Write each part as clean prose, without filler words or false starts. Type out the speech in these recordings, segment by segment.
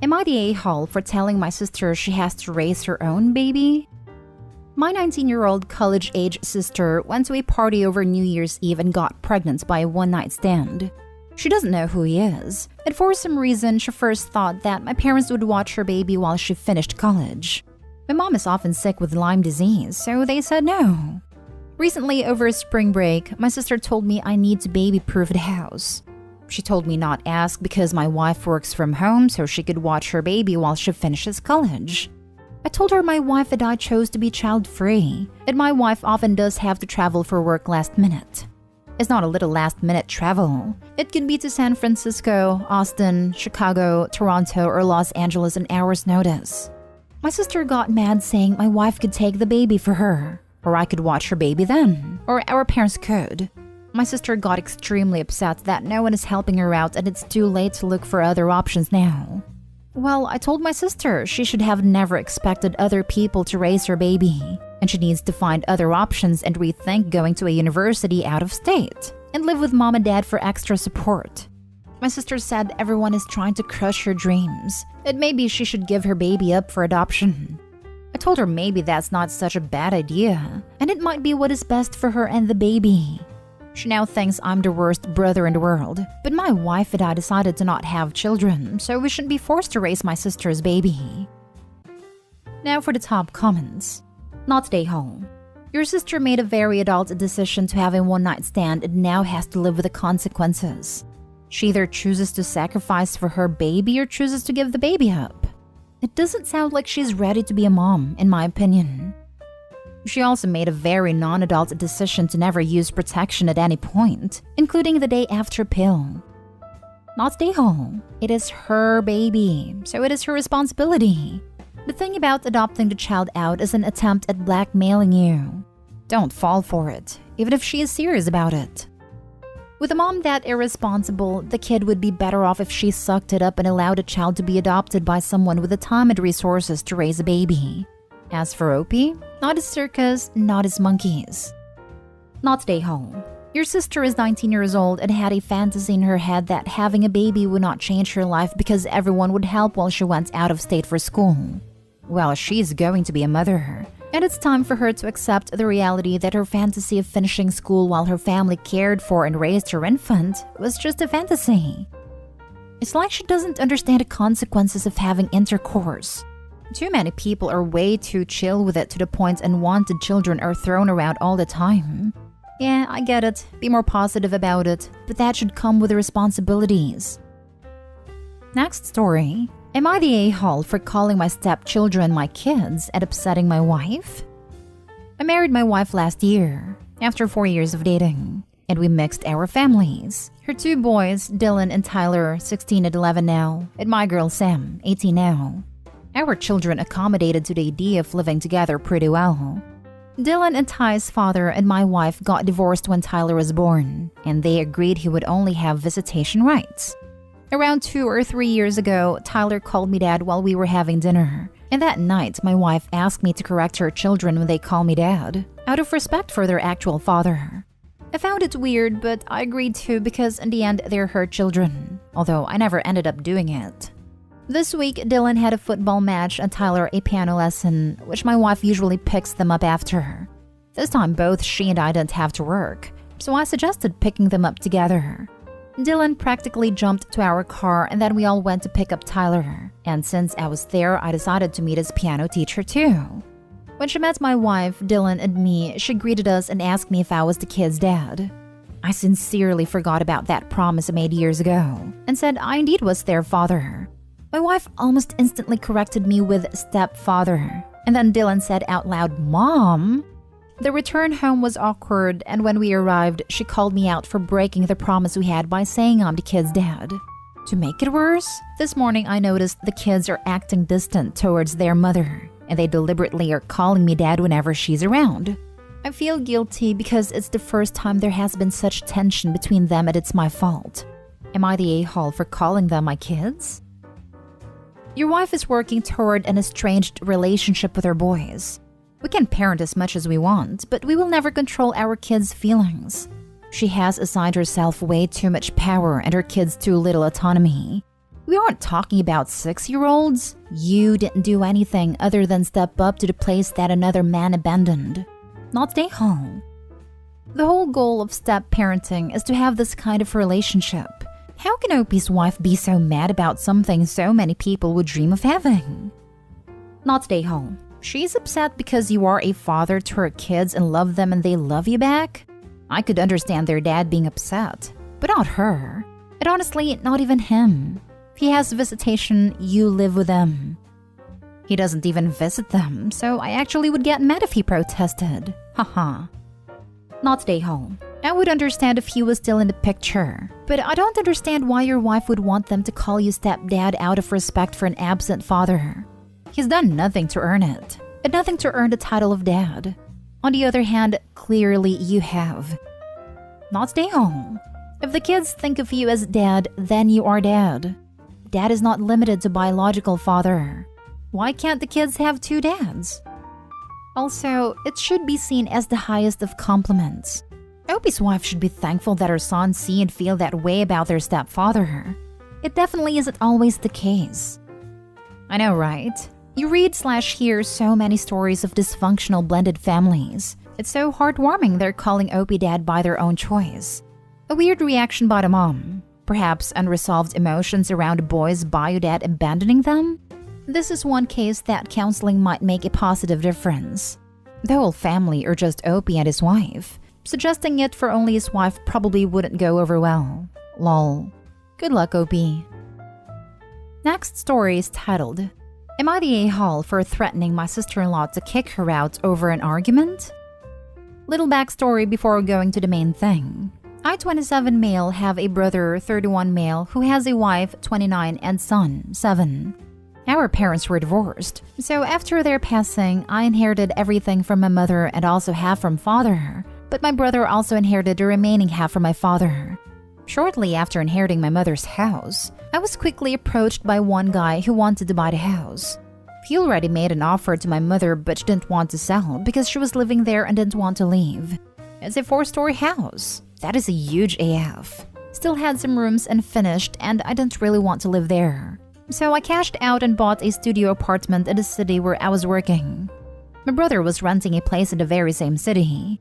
Am I the a-hole for telling my sister she has to raise her own baby? My 19-year-old college-age sister went to a party over New Year's Eve and got pregnant by a one-night stand. She doesn't know who he is, and for some reason she first thought that my parents would watch her baby while she finished college. My mom is often sick with Lyme disease, so they said no. Recently, over spring break, my sister told me I need to baby-proof the house. She told me not ask because my wife works from home so she could watch her baby while she finishes college. I told her my wife and I chose to be child-free, and my wife often does have to travel for work last minute. It's not a little last-minute travel. It can be to San Francisco, Austin, Chicago, Toronto, or Los Angeles in hours' notice. My sister got mad saying my wife could take the baby for her, or I could watch her baby then, or our parents could. My sister got extremely upset that no one is helping her out and it's too late to look for other options now. Well, I told my sister she should have never expected other people to raise her baby, and she needs to find other options and rethink going to a university out of state, and live with mom and dad for extra support. My sister said everyone is trying to crush her dreams, and maybe she should give her baby up for adoption. I told her maybe that's not such a bad idea, and it might be what is best for her and the baby. She now thinks I'm the worst brother in the world, but my wife and I decided to not have children, so we shouldn't be forced to raise my sister's baby. Now for the top comments. Not stay home. Your sister made a very adult decision to have a one-night stand and now has to live with the consequences. She either chooses to sacrifice for her baby or chooses to give the baby up. It doesn't sound like she's ready to be a mom, in my opinion. She also made a very non-adult decision to never use protection at any point, including the day after pill. Not stay home. It is her baby, so it is her responsibility. The thing about adopting the child out is an attempt at blackmailing you. Don't fall for it, even if she is serious about it. With a mom that irresponsible, the kid would be better off if she sucked it up and allowed a child to be adopted by someone with the time and resources to raise a baby. As for Opie, not his circus, not his monkeys. Not stay home. Your sister is 19 years old and had a fantasy in her head that having a baby would not change her life because everyone would help while she went out of state for school. Well, she's going to be a mother, and it's time for her to accept the reality that her fantasy of finishing school while her family cared for and raised her infant was just a fantasy. It's like she doesn't understand the consequences of having intercourse. Too many people are way too chill with it to the point unwanted children are thrown around all the time. Yeah, I get it. Be more positive about it, but that should come with the responsibilities. Next story. Am I the a-hole for calling my stepchildren my kids and upsetting my wife? I married my wife last year, after 4 years of dating, and we mixed our families. Her two boys, Dylan and Tyler, 16 and 11 now, and my girl Sam, 18 now. Our children accommodated to the idea of living together pretty well. Dylan and Ty's father and my wife got divorced when Tyler was born, and they agreed he would only have visitation rights. Around 2 or 3 years ago, Tyler called me dad while we were having dinner, and that night my wife asked me to correct her children when they call me dad, out of respect for their actual father. I found it weird, but I agreed to because in the end they're her children, although I never ended up doing it. This week, Dylan had a football match and Tyler a piano lesson, which my wife usually picks them up after. This time, both she and I didn't have to work, so I suggested picking them up together. Dylan practically jumped to our car and then we all went to pick up Tyler. And since I was there, I decided to meet his piano teacher too. When she met my wife, Dylan, and me, she greeted us and asked me if I was the kid's dad. I sincerely forgot about that promise I made years ago and said I indeed was their father. My wife almost instantly corrected me with stepfather, and then Dylan said out loud, "Mom?" The return home was awkward, and when we arrived, she called me out for breaking the promise we had by saying I'm the kid's dad. To make it worse, this morning I noticed the kids are acting distant towards their mother, and they deliberately are calling me dad whenever she's around. I feel guilty because it's the first time there has been such tension between them and it's my fault. Am I the a-hole for calling them my kids? Your wife is working toward an estranged relationship with her boys. We can parent as much as we want, but we will never control our kids' feelings. She has assigned herself way too much power and her kids too little autonomy. We aren't talking about 6-year-olds. You didn't do anything other than step up to the place that another man abandoned. Not stay home. The whole goal of step-parenting is to have this kind of relationship. How can Opie's wife be so mad about something so many people would dream of having? Not stay home. She's upset because you are a father to her kids and love them and they love you back? I could understand their dad being upset, but not her. And honestly, not even him. If he has visitation, you live with them. He doesn't even visit them, so I actually would get mad if he protested. Haha. Not stay home. I would understand if he was still in the picture, but I don't understand why your wife would want them to call you stepdad out of respect for an absent father. He's done nothing to earn it, and nothing to earn the title of dad. On the other hand, clearly you have. Not stay home. If the kids think of you as dad, then you are dad. Dad is not limited to biological father. Why can't the kids have 2 dads? Also, it should be seen as the highest of compliments. Opie's wife should be thankful that her sons see and feel that way about their stepfather. It definitely isn't always the case. I know, right? You read/hear so many stories of dysfunctional blended families. It's so heartwarming they're calling Opie dad by their own choice. A weird reaction by the mom. Perhaps unresolved emotions around a boy's bio dad abandoning them? This is one case that counseling might make a positive difference. The whole family or just Opie and his wife. Suggesting it for only his wife probably wouldn't go over well. Lol. Good luck, Opie. Next story is titled, Am I the a-hole for threatening my sister-in-law to kick her out over an argument? Little backstory before going to the main thing. I, 27 male, have a brother, 31 male, who has a wife, 29, and son, 7. Our parents were divorced, so after their passing, I inherited everything from my mother and also half from father, but my brother also inherited the remaining half from my father. Shortly after inheriting my mother's house, I was quickly approached by one guy who wanted to buy the house. He already made an offer to my mother but she didn't want to sell because she was living there and didn't want to leave. It's a 4-story house. That is a huge AF. Still had some rooms unfinished and I didn't really want to live there. So I cashed out and bought a studio apartment in the city where I was working. My brother was renting a place in the very same city.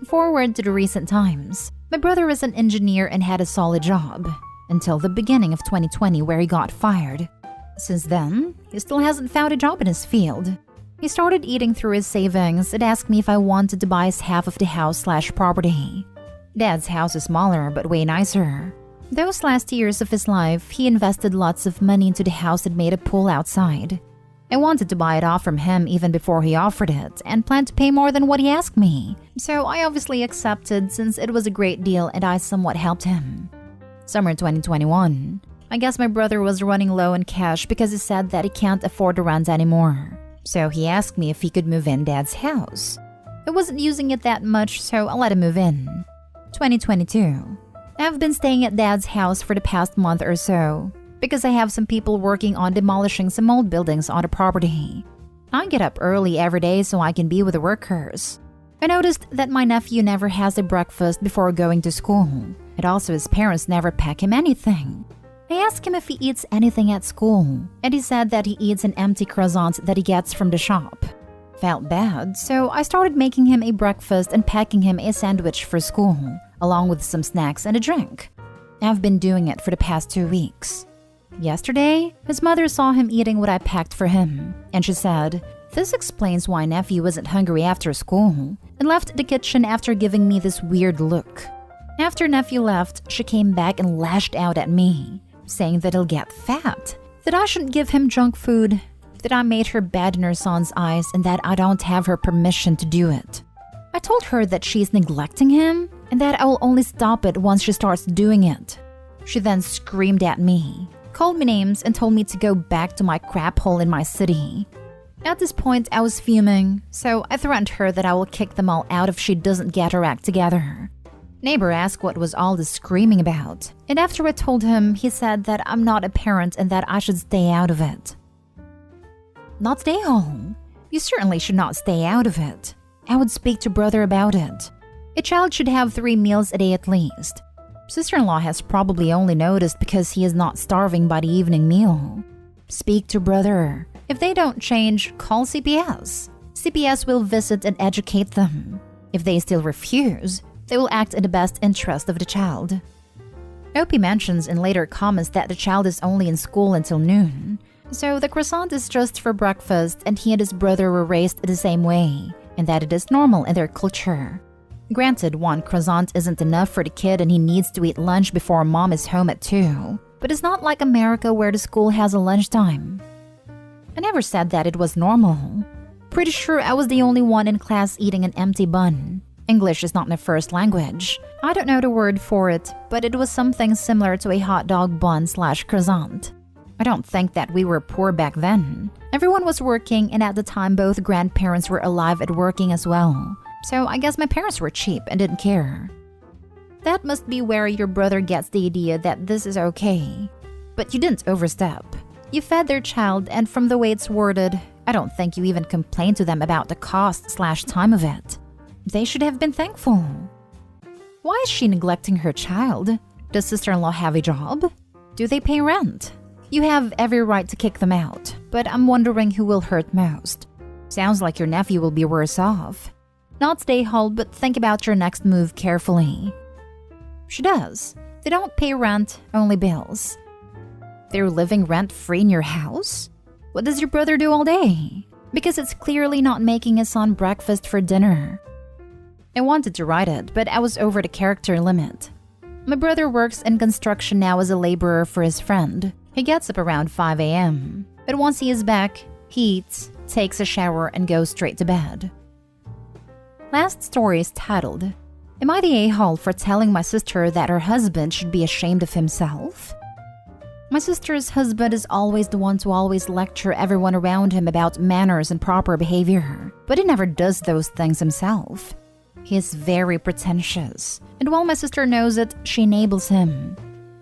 Forward to the recent times, my brother was an engineer and had a solid job, until the beginning of 2020 where he got fired. Since then, he still hasn't found a job in his field. He started eating through his savings and asked me if I wanted to buy his half of the house/property. Dad's house is smaller but way nicer. Those last years of his life, he invested lots of money into the house and made a pool outside. I wanted to buy it off from him even before he offered it and planned to pay more than what he asked me. So I obviously accepted since it was a great deal and I somewhat helped him. Summer 2021. I guess my brother was running low on cash because he said that he can't afford the rent anymore. So he asked me if he could move in Dad's house. I wasn't using it that much, so I let him move in. 2022. I've been staying at Dad's house for the past month or so because I have some people working on demolishing some old buildings on the property. I get up early every day so I can be with the workers. I noticed that my nephew never has a breakfast before going to school, and also his parents never pack him anything. I asked him if he eats anything at school, and he said that he eats an empty croissant that he gets from the shop. Felt bad, so I started making him a breakfast and packing him a sandwich for school, along with some snacks and a drink. I've been doing it for the past 2 weeks. Yesterday, his mother saw him eating what I packed for him, and she said, "This explains why nephew wasn't hungry after school," and left the kitchen after giving me this weird look. After nephew left, she came back and lashed out at me, saying that he'll get fat, that I shouldn't give him junk food, that I made her bad in her son's eyes, and that I don't have her permission to do it. I told her that she's neglecting him, and that I will only stop it once she starts doing it. She then screamed at me, called me names, and told me to go back to my crap hole in my city. At this point, I was fuming, so I threatened her that I will kick them all out if she doesn't get her act together. Neighbor asked what was all this screaming about, and after I told him, he said that I'm not a parent and that I should stay out of it. Not stay home. You certainly should not stay out of it. I would speak to brother about it. A child should have 3 meals a day at least. Sister-in-law has probably only noticed because he is not starving by the evening meal. Speak to brother. If they don't change, call CPS. CPS will visit and educate them. If they still refuse, they will act in the best interest of the child. Opie mentions in later comments that the child is only in school until noon. So the croissant is just for breakfast and he and his brother were raised the same way, and that it is normal in their culture. Granted, one croissant isn't enough for the kid and he needs to eat lunch before mom is home at 2. But it's not like America where the school has a lunchtime. I never said that it was normal. Pretty sure I was the only one in class eating an empty bun. English is not my first language. I don't know the word for it, but it was something similar to a hot dog bun/croissant. I don't think that we were poor back then. Everyone was working, and at the time both grandparents were alive and working as well. So I guess my parents were cheap and didn't care. That must be where your brother gets the idea that this is okay. But you didn't overstep. You fed their child, and from the way it's worded, I don't think you even complained to them about the cost/time of it. They should have been thankful. Why is she neglecting her child? Does sister-in-law have a job? Do they pay rent? You have every right to kick them out, but I'm wondering who will hurt most. Sounds like your nephew will be worse off. Not stay home, but think about your next move carefully. She does. They don't pay rent, only bills. They're living rent-free in your house? What does your brother do all day? Because it's clearly not making his son breakfast for dinner. I wanted to write it, but I was over the character limit. My brother works in construction now as a laborer for his friend. He gets up around 5 a.m. But once he is back, he eats, takes a shower, and goes straight to bed. Last story is titled, Am I the a-hole for telling my sister that her husband should be ashamed of himself? My sister's husband is always the one to always lecture everyone around him about manners and proper behavior, but he never does those things himself. He is very pretentious, and while my sister knows it, she enables him.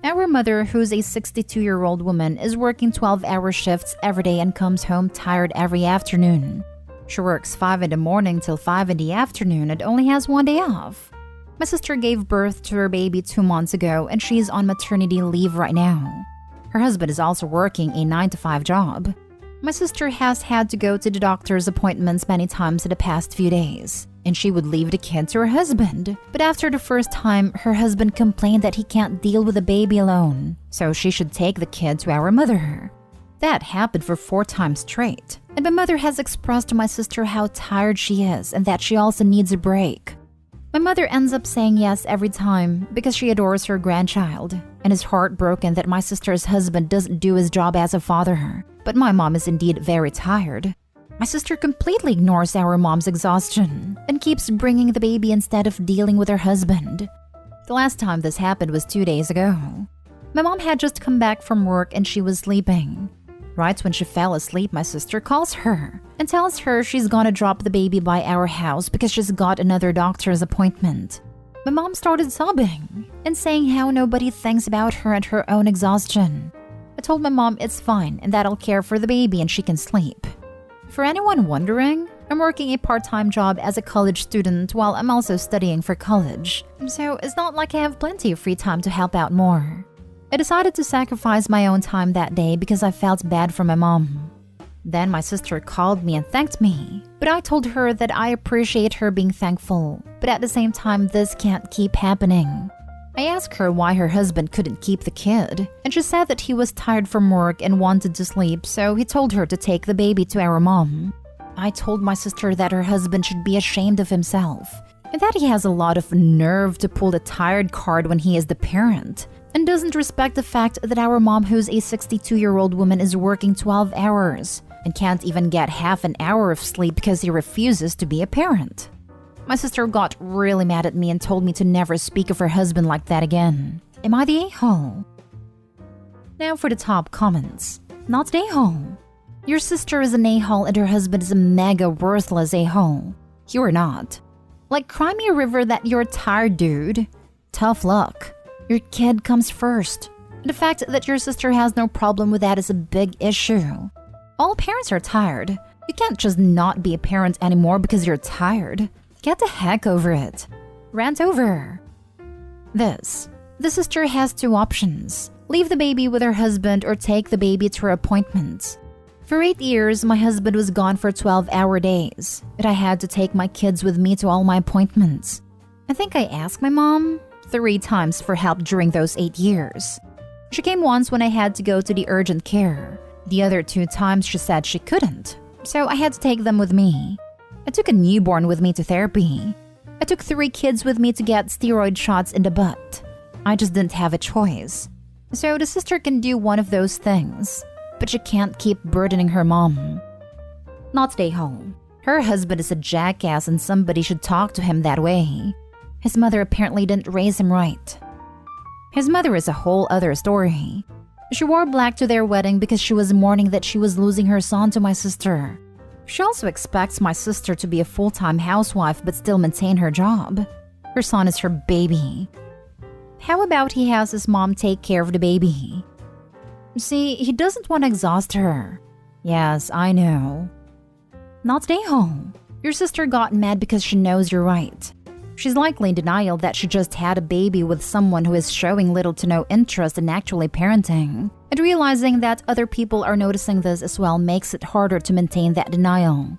Our mother, who's a 62-year-old woman, is working 12-hour shifts every day and comes home tired every afternoon. She works 5 in the morning till 5 in the afternoon and only has 1 day off. My sister gave birth to her baby 2 months ago and she's on maternity leave right now. Her husband is also working a 9-to-5 job. My sister has had to go to the doctor's appointments many times in the past few days, and she would leave the kid to her husband. But after the first time, her husband complained that he can't deal with the baby alone, so she should take the kid to our mother. That happened for 4 times straight, and my mother has expressed to my sister how tired she is and that she also needs a break. My mother ends up saying yes every time because she adores her grandchild and is heartbroken that my sister's husband doesn't do his job as a father. But my mom is indeed very tired. My sister completely ignores our mom's exhaustion and keeps bringing the baby instead of dealing with her husband. The last time this happened was 2 days ago. My mom had just come back from work and she was sleeping. Right when she fell asleep, my sister calls her and tells her she's gonna drop the baby by our house because she's got another doctor's appointment. My mom started sobbing and saying how nobody thinks about her and her own exhaustion. I told my mom it's fine and that I'll care for the baby and she can sleep. For anyone wondering, I'm working a part-time job as a college student while I'm also studying for college. So it's not like I have plenty of free time to help out more. I decided to sacrifice my own time that day because I felt bad for my mom. Then my sister called me and thanked me, but I told her that I appreciate her being thankful, but at the same time this can't keep happening. I asked her why her husband couldn't keep the kid, and she said that he was tired from work and wanted to sleep, so he told her to take the baby to our mom. I told my sister that her husband should be ashamed of himself, and that he has a lot of nerve to pull the tired card when he is the parent, and doesn't respect the fact that our mom, who's a 62-year-old woman, is working 12 hours and can't even get half an hour of sleep because he refuses to be a parent. My sister got really mad at me and told me to never speak of her husband like that again. Am I the a-hole? Now for the top comments. Not the a-hole. Your sister is an a-hole and her husband is a mega worthless a-hole. You are not. Like, cry me a river that you're tired, dude. Tough luck. Your kid comes first. And the fact that your sister has no problem with that is a big issue. All parents are tired. You can't just not be a parent anymore because you're tired. Get the heck over it. Rant over. This The sister has two options: leave the baby with her husband or take the baby to her appointments. For 8 years, my husband was gone for 12-hour days, but I had to take my kids with me to all my appointments. I think I asked my mom 3 times for help during those 8 years. She came once when I had to go to the urgent care. The other 2 times she said she couldn't, so I had to take them with me. I took a newborn with me to therapy. I took 3 kids with me to get steroid shots in the butt. I just didn't have a choice. So the sister can do one of those things, but she can't keep burdening her mom. Not stay home. Her husband is a jackass and somebody should talk to him that way. His mother apparently didn't raise him right. His mother is a whole other story. She wore black to their wedding because she was mourning that she was losing her son to my sister. She also expects my sister to be a full-time housewife but still maintain her job. Her son is her baby. How about he has his mom take care of the baby? See, he doesn't want to exhaust her. Yes, I know. Not stay home. Your sister got mad because she knows you're right. She's likely in denial that she just had a baby with someone who is showing little to no interest in actually parenting. And realizing that other people are noticing this as well makes it harder to maintain that denial.